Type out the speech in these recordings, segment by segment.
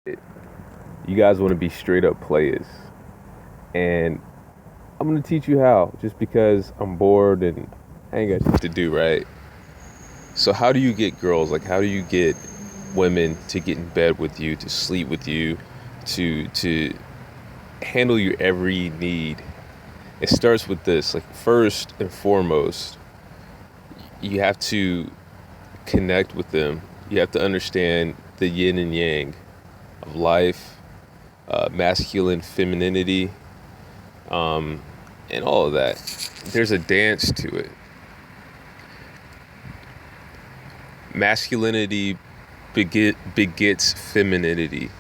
You guys want to be straight up players, and I'm gonna teach you how. Just because I'm bored and I ain't got shit to do, right? So how do you get girls? Like, how do you get women to get in bed with you, to sleep with you, to handle your every need? It starts with this. Like, first and foremost, you have to connect with them. You have to understand the yin and yang of life, masculine femininity, and all of that. There's a dance to it. Masculinity begets femininity.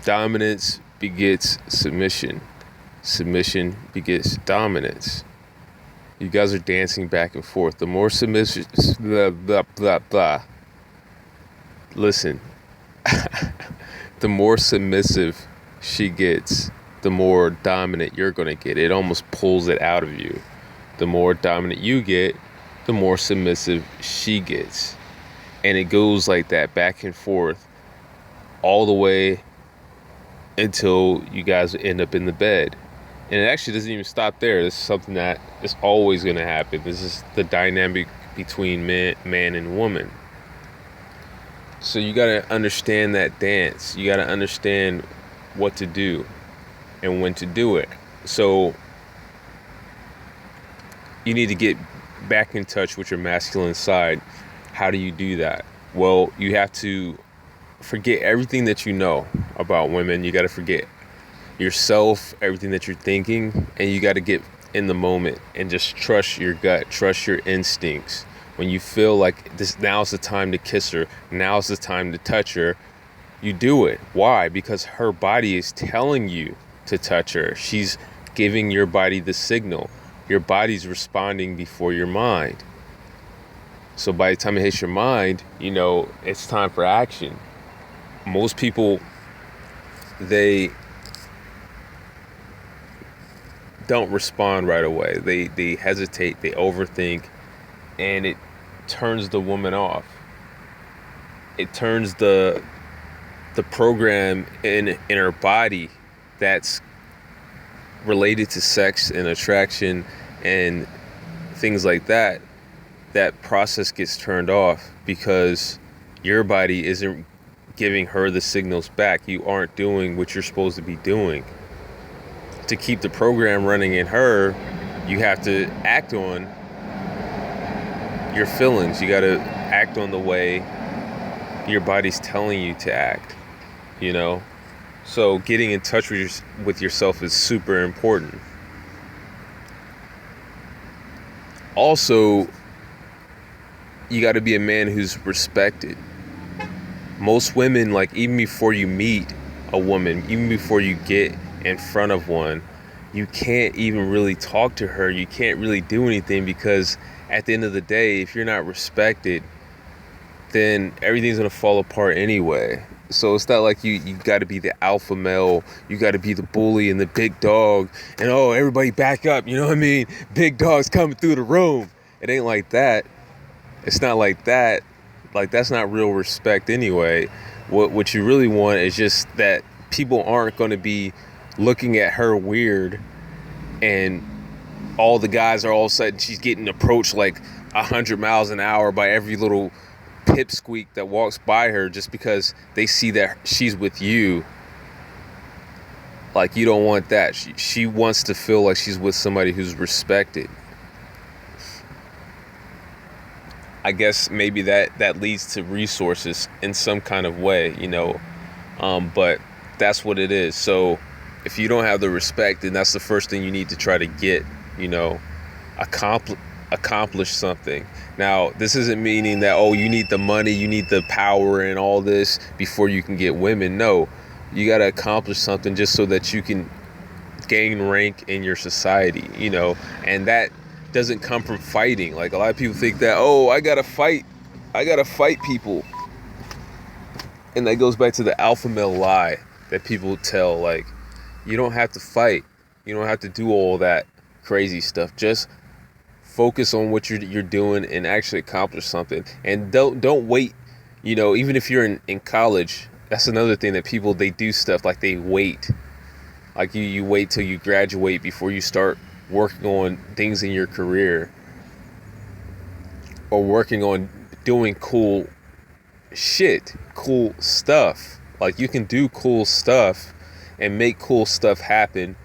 Dominance begets submission. Submission begets dominance. You guys are dancing back and forth. The more submission, blah, blah, blah, blah. Listen, the more submissive she gets, the more dominant you're going to get. It almost pulls it out of you. The more dominant you get, the more submissive she gets. And it goes like that back and forth all the way until you guys end up in the bed. And it actually doesn't even stop there. This is something that is always going to happen. This is the dynamic between man and woman. So you got to understand that dance. You got to understand what to do and when to do it. So you need to get back in touch with your masculine side. How do you do that? Well, you have to forget everything that you know about women. You got to forget yourself, everything that you're thinking, and you got to get in the moment and just trust your gut, trust your instincts. When you feel like this, now's the time to kiss her, now's the time to touch her, you do it. Why? Because her body is telling you to touch her. She's giving your body the signal. Your body's responding before your mind. So by the time it hits your mind, you know, it's time for action. Most people, they don't respond right away. They hesitate, they overthink, and it turns the woman off. It turns the program in her body that's related to sex and attraction and things like that. That process gets turned off because your body isn't giving her the signals back. You aren't doing what you're supposed to be doing. To keep the program running in her, you have to act on your feelings. You got to act on the way your body's telling you to act, you know? So getting in touch with yourself is super important. Also, you got to be a man who's respected. Most women, like, even before you meet a woman, even before you get in front of one, you can't even really talk to her. You can't really do anything because at the end of the day, if you're not respected, then everything's going to fall apart anyway. So it's not like you got to be the alpha male, you got to be the bully and the big dog, and oh, everybody back up, you know what I mean? Big dog's coming through the room. It ain't like that. It's not like that. Like, that's not real respect anyway. What you really want is just that people aren't going to be looking at her weird, and all the guys are all of a sudden she's getting approached like 100 miles an hour by every little pipsqueak that walks by her just because they see that she's with you. Like, you don't want that. She wants to feel like she's with somebody who's respected. I guess maybe that leads to resources in some kind of way, you know. But that's what it is. So if you don't have the respect, then that's the first thing you need to try to get, you know, accomplish something. Now, this isn't meaning that, oh, you need the money, you need the power and all this before you can get women. No, you got to accomplish something just so that you can gain rank in your society, you know, and that doesn't come from fighting. Like, a lot of people think that, oh, I gotta fight people. And that goes back to the alpha male lie that people tell. Like, you don't have to fight. You don't have to do all that crazy stuff. Just focus on what you're doing and actually accomplish something. And don't wait, you know, even if you're in college That's another thing that people, they do stuff like they wait. Like you wait till you graduate before you start working on things in your career, or working on doing cool shit, cool stuff. Like you can do cool stuff and make cool stuff happen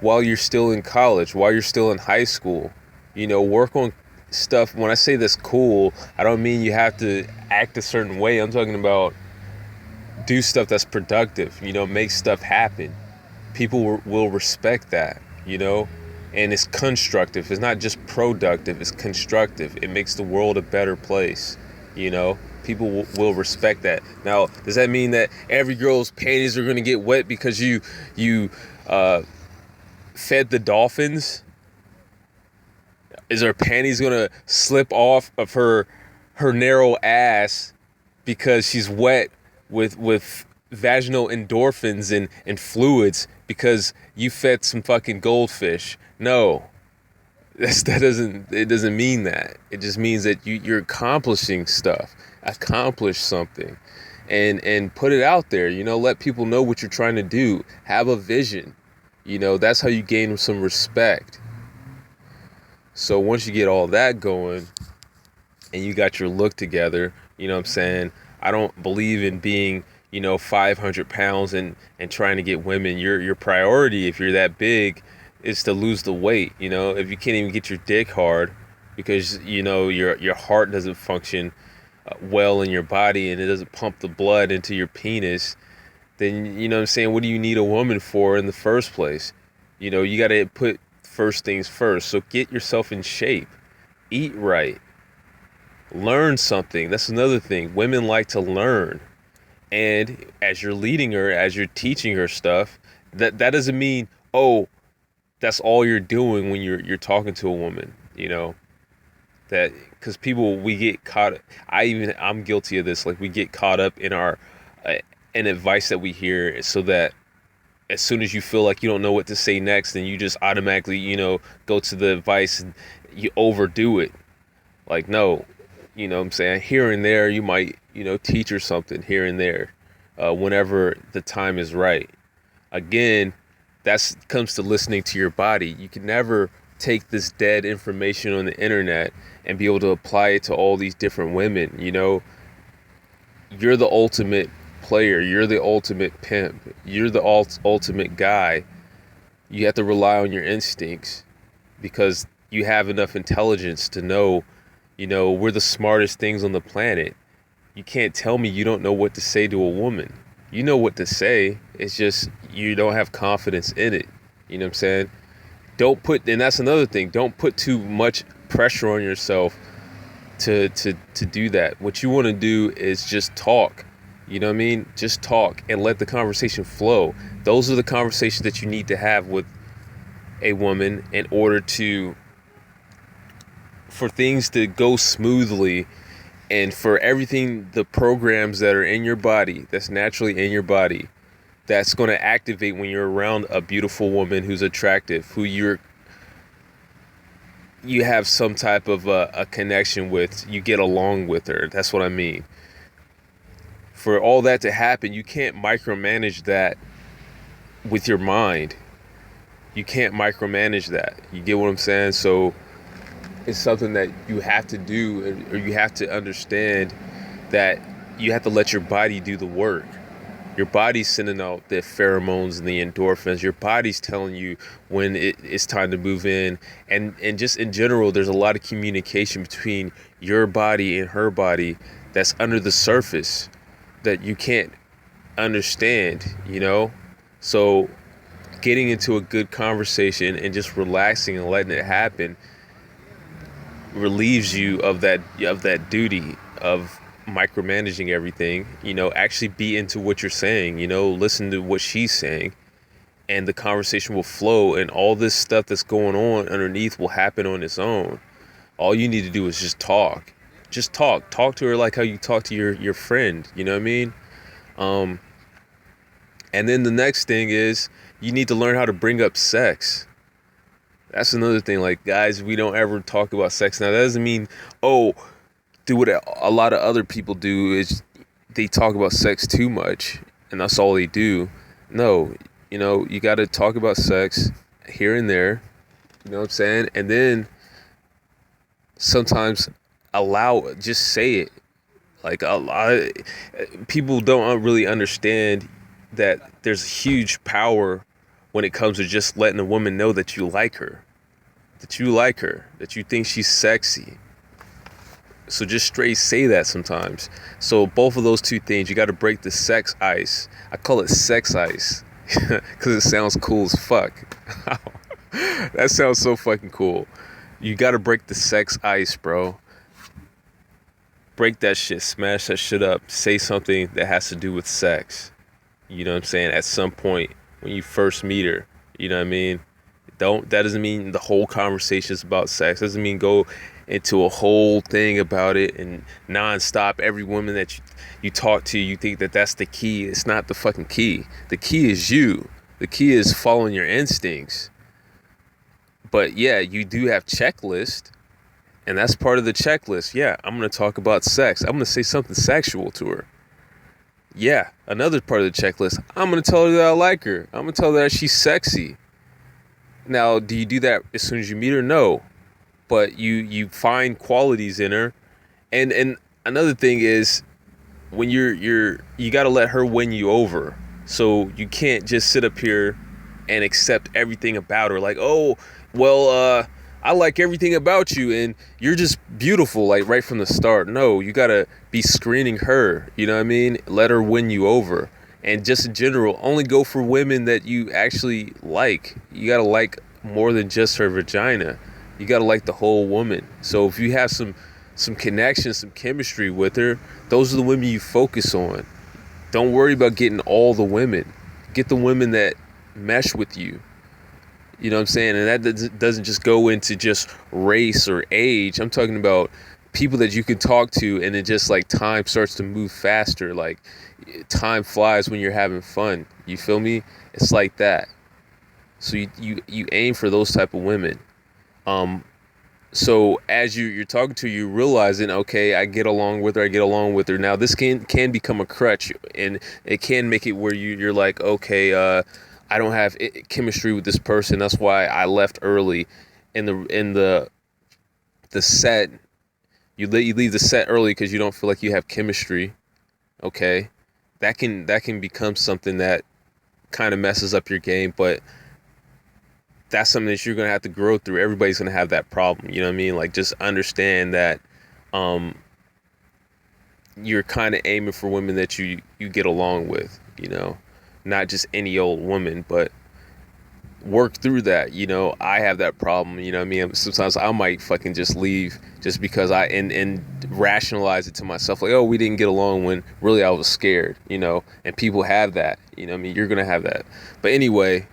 while you're still in college, while you're still in high school. You know, work on stuff. When I say this cool, I don't mean you have to act a certain way. I'm talking about do stuff that's productive, you know, make stuff happen. People will respect that, you know, and it's constructive. It's not just productive, it's constructive. It makes the world a better place, you know. People will respect that. Now, does that mean that every girl's panties are going to get wet because you fed the dolphins? Is her panties going to slip off of her narrow ass because she's wet with vaginal endorphins and fluids because you fed some fucking goldfish? No. It doesn't mean that. It just means that you're accomplishing stuff. Accomplish something. And put it out there, you know, let people know what you're trying to do. Have a vision. You know, that's how you gain some respect. So once you get all that going and you got your look together, you know what I'm saying? I don't believe in being, you know, 500 pounds and trying to get women. Your priority, if you're that big, is to lose the weight. You know, if you can't even get your dick hard because, you know, your heart doesn't function well in your body and it doesn't pump the blood into your penis, then, you know what I'm saying, what do you need a woman for in the first place? You know, you got to put first things first. So get yourself in shape. Eat right. Learn something. That's another thing. Women like to learn. And as you're leading her, as you're teaching her stuff, that doesn't mean, oh, that's all you're doing when you're talking to a woman, you know, that because people, we get caught. I'm guilty of this. Like we get caught up in our in advice that we hear, so that as soon as you feel like you don't know what to say next, then you just automatically, you know, go to the advice and you overdo it. Like, no, you know what I'm saying? Here and there, you might, you know, teach her something here and there whenever the time is right. Again, that's comes to listening to your body. You can never take this dead information on the internet and be able to apply it to all these different women. You know, you're the ultimate player. You're the ultimate pimp. You're the ultimate guy. You have to rely on your instincts because you have enough intelligence to know, you know, we're the smartest things on the planet. You can't tell me you don't know what to say to a woman. You know what to say. It's just you don't have confidence in it. You know what I'm saying? And that's another thing. Don't put too much pressure on yourself to do that. What you want to do is just talk. You know what I mean? Just talk and let the conversation flow. Those are the conversations that you need to have with a woman in order for things to go smoothly, and for everything, the programs that are in your body, that's naturally in your body, that's going to activate when you're around a beautiful woman who's attractive, who you have some type of a connection with, you get along with her. That's what I mean. For all that to happen, you can't micromanage that with your mind. You can't micromanage that. You get what I'm saying? So it's something that you have to do, or you have to understand that you have to let your body do the work. Your body's sending out the pheromones and the endorphins. Your body's telling you when it's time to move in. And just in general, there's a lot of communication between your body and her body that's under the surface that you can't understand, you know? So getting into a good conversation and just relaxing and letting it happen relieves you of that duty of micromanaging everything. You know, actually be into what you're saying, you know, listen to what she's saying, and the conversation will flow, and all this stuff that's going on underneath will happen on its own. All you need to do is just talk. Talk to her like how you talk to your friend, you know what I mean? And then the next thing is you need to learn how to bring up sex. That's another thing. Like, guys, we don't ever talk about sex. Now, that doesn't mean, oh, do what a lot of other people do, is they talk about sex too much and that's all they do. No, you got to talk about sex here and there, you know what I'm saying? And then sometimes just say it. Like a lot of people don't really understand that there's huge power when it comes to just letting a woman know that you like her, that you think she's sexy. So just straight say that sometimes. So both of those two things, you got to break the sex ice. I call it sex ice because it sounds cool as fuck. That sounds so fucking cool. You got to break the sex ice, bro. Break that shit, smash that shit up. Say something that has to do with sex. You know what I'm saying? At some point when you first meet her, you know what I mean? That doesn't mean the whole conversation is about sex. Doesn't mean go into a whole thing about it and nonstop. Every woman that you talk to, you think that that's the key. It's not the fucking key. The key is you. The key is following your instincts. But yeah, you do have checklist, and that's part of the checklist. Yeah, I'm gonna talk about sex. I'm gonna say something sexual to her. Yeah, another part of the checklist. I'm gonna tell her that I like her. I'm gonna tell her that she's sexy. Now, do you do that as soon as you meet her? No, but you find qualities in her, and another thing is when you got to let her win you over. So you can't just sit up here and accept everything about her. Like, oh, well, I like everything about you, and you're just beautiful, like right from the start. No, you gotta be screening her. You know what I mean? Let her win you over. And just in general, only go for women that you actually like. You gotta like more than just her vagina. You gotta like the whole woman. So if you have some connection, some chemistry with her, those are the women you focus on. Don't worry about getting all the women. Get the women that mesh with you. You know what I'm saying? And that doesn't just go into just race or age. I'm talking about people that you can talk to, and it just like time starts to move faster. Like time flies when you're having fun. You feel me? It's like that. So you aim for those type of women. So as you're talking to her, you realizing, okay, I get along with her. Now this can become a crutch, and it can make it where you're like, okay, I don't have chemistry with this person. That's why I left early in the set. You leave the set early because you don't feel like you have chemistry. Okay, that can become something that kind of messes up your game, but that's something that you're gonna have to grow through. Everybody's gonna have that problem. You know what I mean? Like, just understand that you're kind of aiming for women that you get along with. You know, not just any old woman, but work through that. You know, I have that problem. You know what I mean? Sometimes I might fucking just leave just because and rationalize it to myself, like, oh, we didn't get along, when really I was scared. You know, and people have that. You know what I mean? You're gonna have that. But anyway,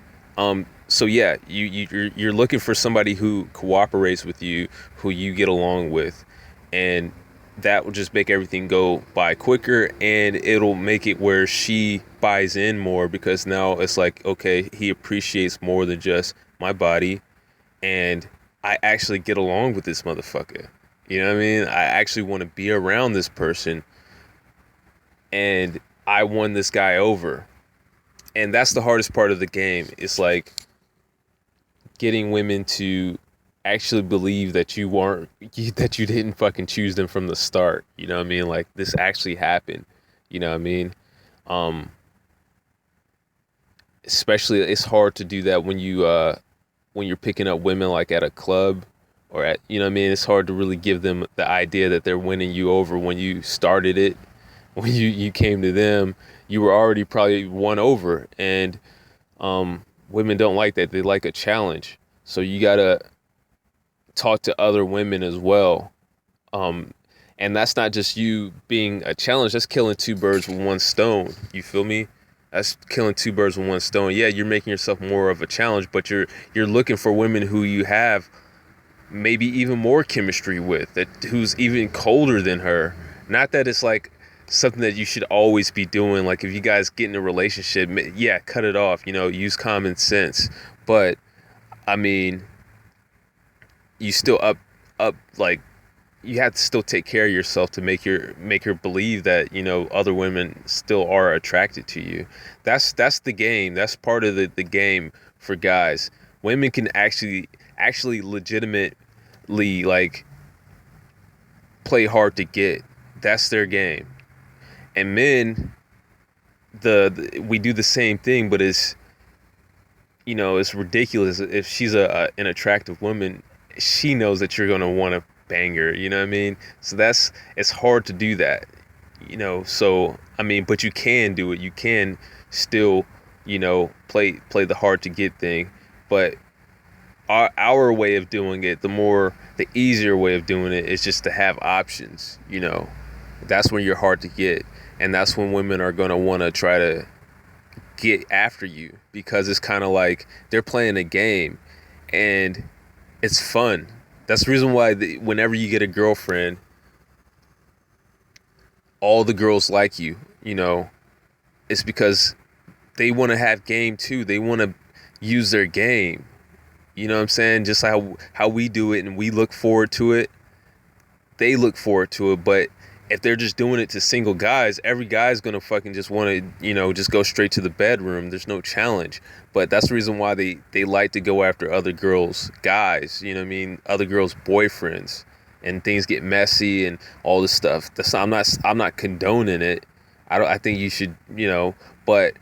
so yeah, you're looking for somebody who cooperates with you, who you get along with, and that will just make everything go by quicker, and it'll make it where she buys in more, because now it's like, okay, he appreciates more than just my body, and I actually get along with this motherfucker. You know what I mean? I actually want to be around this person, and I won this guy over. And that's the hardest part of the game. It's like getting women to actually believe that that you didn't fucking choose them from the start. You know what I mean? Like, this actually happened. You know what I mean? Especially, it's hard to do that when you're picking up women like at a club or at, you know what I mean? It's hard to really give them the idea that they're winning you over when you started it. When you came to them, you were already probably won over, and women don't like that. They like a challenge. So you gotta talk to other women as well. And that's not just you being a challenge. That's killing two birds with one stone. You feel me? That's killing two birds with one stone. Yeah, you're making yourself more of a challenge, but you're looking for women who you have maybe even more chemistry with, who's even colder than her. Not that it's like something that you should always be doing. Like, if you guys get in a relationship, yeah, cut it off, you know, use common sense. But I mean, you still up like you have to still take care of yourself to make her believe that, you know, other women still are attracted to you. That's the game. That's part of the game for guys. Women can actually legitimately like play hard to get. That's their game. And men, we do the same thing, but it's, you know, it's ridiculous. If she's an attractive woman, she knows that you're gonna want to bang her. You know what I mean? So it's hard to do that. You know, so I mean, but you can do it. You can still, you know, play the hard to get thing. But our way of doing it, the easier way of doing it is just to have options. You know, that's when you're hard to get, and that's when women are gonna want to try to get after you, because it's kind of like they're playing a game and it's fun. That's the reason why whenever you get a girlfriend, all the girls like you know, it's because they want to have game too. They want to use their game. You know what I'm saying? Just how we do it and we look forward to it, they look forward to it. But if they're just doing it to single guys, every guy's gonna fucking just want to, you know, just go straight to the bedroom. There's no challenge. But that's the reason why they like to go after other girls, guys. You know what I mean? Other girls' boyfriends, and things get messy and all this stuff. I'm not condoning it. I think you should, you know, but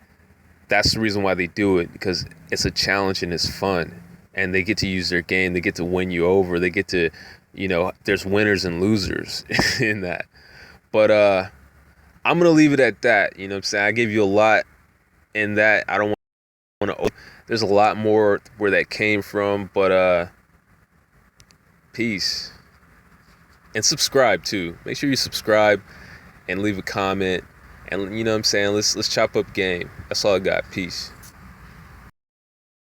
that's the reason why they do it, because it's a challenge and it's fun, and they get to use their game. They get to win you over. They get to, you know, there's winners and losers in that. But I'm gonna leave it at that. You know what I'm saying? I gave you a lot in that. I don't want to. There's a lot more where that came from, but peace, and subscribe too. Make sure you subscribe and leave a comment, and you know what I'm saying. Let's chop up game. That's all I got. Peace.